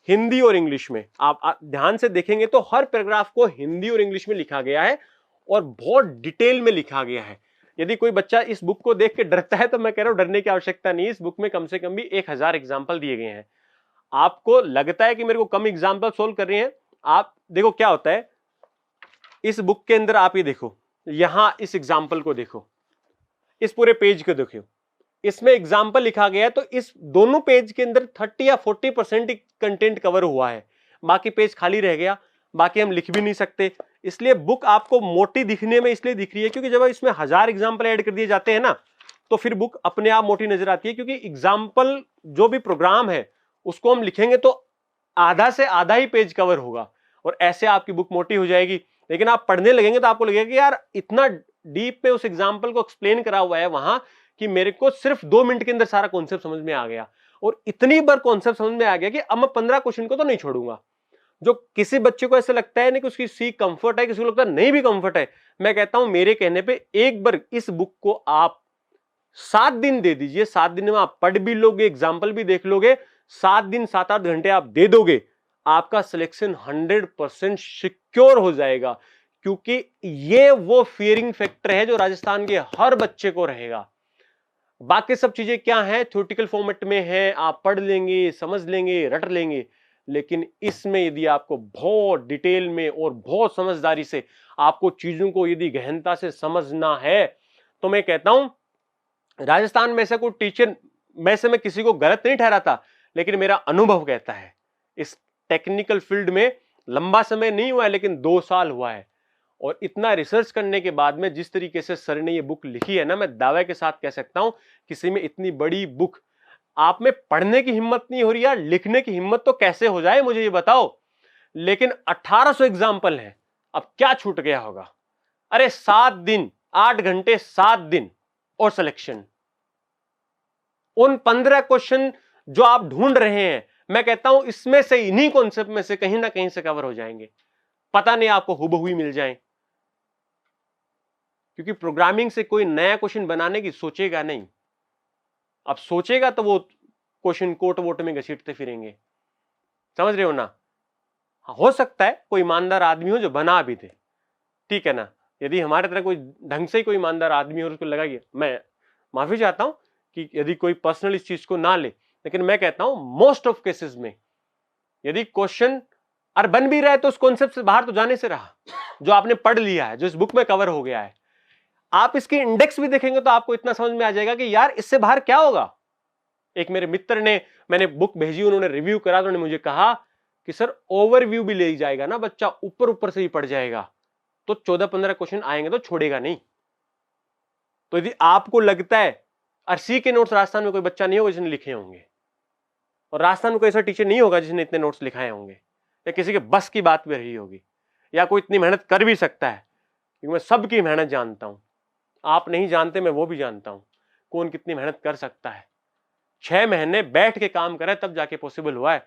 हिंदी और इंग्लिश में। आप ध्यान से देखेंगे तो हर पैराग्राफ को हिंदी और इंग्लिश में लिखा गया है और बहुत डिटेल में लिखा गया है। यदि कोई बच्चा इस बुक को देख के डरता है तो मैं कह रहा हूं डरने की आवश्यकता नहीं है। इस बुक में कम से कम भी 1000 एग्जाम्पल दिए गए हैं। आपको लगता है कि मेरे को कम एग्जाम्पल सोल्व कर रहे हैं, आप देखो क्या होता है इस बुक के अंदर। आप ये देखो, यहां इस एग्जाम्पल को देखो, इस पूरे पेज को देखो, इसमें एग्जाम्पल लिखा गया है। तो इस दोनों पेज के अंदर 30 या 40% कंटेंट कवर हुआ है, बाकी पेज खाली रह गया, बाकी हम लिख भी नहीं सकते। इसलिए बुक आपको मोटी दिखने में इसलिए दिख रही है क्योंकि जब इसमें 1000 एग्जाम्पल ऐड कर दिए जाते हैं ना, तो फिर बुक अपने आप मोटी नजर आती है। क्योंकि एग्जाम्पल जो भी प्रोग्राम है उसको हम लिखेंगे तो आधा से आधा ही पेज कवर होगा और ऐसे आपकी बुक मोटी हो जाएगी। लेकिन आप पढ़ने लगेंगे तो आपको लगेगा कि यार इतना डीप में उस एग्जाम्पल को एक्सप्लेन करा हुआ है वहां कि मेरे को सिर्फ 2 मिनट के अंदर सारा कॉन्सेप्ट समझ में आ गया। और इतनी बार कॉन्सेप्ट समझ में आ गया कि अब मैं 15 क्वेश्चन को तो नहीं छोड़ूंगा। जो किसी बच्चे को ऐसा लगता है ना कि उसकी सीख कंफर्ट है, किसी को लगता है नहीं भी कंफर्ट है, मैं कहता हूं मेरे कहने पे एक बार इस बुक को आप 7 दिन दे दीजिए। 7 दिन में आप पढ़ भी लोगे, एग्जाम्पल भी देख लोगे, 7 दिन 7-8 घंटे आप दे दोगे, आपका सिलेक्शन 100% सिक्योर हो जाएगा। क्योंकि ये वो फियरिंग फैक्टर है जो राजस्थान के हर बच्चे को रहेगा। बाकी सब चीजें क्या है, थ्योरेटिकल फॉर्मेट में है, आप पढ़ लेंगे, समझ लेंगे, रट लेंगे। लेकिन इसमें यदि आपको बहुत डिटेल में और बहुत समझदारी से आपको चीजों को यदि गहनता से समझना है तो मैं कहता हूं राजस्थान में से कोई टीचर, में से मैं किसी को गलत नहीं ठहराता, लेकिन मेरा अनुभव कहता है इस टेक्निकल फील्ड में लंबा समय नहीं हुआ है लेकिन 2 साल हुआ है। और इतना रिसर्च करने के बाद में जिस तरीके से सर ने ये बुक लिखी है ना, मैं दावे के साथ कह सकता हूं किसी में इतनी बड़ी बुक आप में पढ़ने की हिम्मत नहीं हो रही यार, लिखने की हिम्मत तो कैसे हो जाए मुझे ये बताओ। लेकिन 1800 एग्जाम्पल है, अब क्या छूट गया होगा। अरे 7 दिन 8 घंटे 7 दिन और सिलेक्शन। उन 15 क्वेश्चन जो आप ढूंढ रहे हैं, मैं कहता हूं इसमें से, इन्हीं कॉन्सेप्ट में से कहीं ना कहीं से कवर हो जाएंगे। पता नहीं आपको हुबहू ही मिल जाए, क्योंकि प्रोग्रामिंग से कोई नया क्वेश्चन बनाने की सोचेगा नहीं। अब सोचेगा तो वो क्वेश्चन कोट वोट में घसीटते फिरेंगे, समझ रहे हो ना। हो सकता है कोई ईमानदार आदमी हो जो बना भी दे, ठीक है ना। यदि हमारे तरह कोई ढंग से ही कोई ईमानदार आदमी हो और उसको लगा कि, मैं माफी चाहता हूं कि यदि कोई पर्सनल इस चीज को ना ले, लेकिन मैं कहता हूं मोस्ट ऑफ केसेस में यदि क्वेश्चन और बन भी रहा है तो उस कॉन्सेप्ट से बाहर तो जाने से रहा, जो आपने पढ़ लिया है, जो इस बुक में कवर हो गया है। आप इसकी इंडेक्स भी देखेंगे तो आपको इतना समझ में आ जाएगा कि यार इससे बाहर क्या होगा। एक मेरे मित्र ने, मैंने बुक भेजी, उन्होंने रिव्यू करा, तो उन्होंने मुझे कहा कि सर ओवरव्यू भी ले जाएगा ना बच्चा, ऊपर ऊपर से ही पढ़ जाएगा तो 14-15 क्वेश्चन आएंगे तो छोड़ेगा नहीं। तो यदि आपको लगता है, अर्सी के नोट्स राजस्थान में कोई बच्चा नहीं होगा जिसने लिखे होंगे, और राजस्थान में कोई ऐसा टीचर नहीं होगा जिसने इतने नोट्स लिखाए होंगे, या किसी के बस की बात भी रही होगी, या कोई इतनी मेहनत कर भी सकता है, क्योंकि मैं सबकी मेहनत जानता हूं। आप नहीं जानते, मैं वो भी जानता हूं कौन कितनी मेहनत कर सकता है। 6 महीने बैठ के काम करा तब जाके पॉसिबल हुआ है।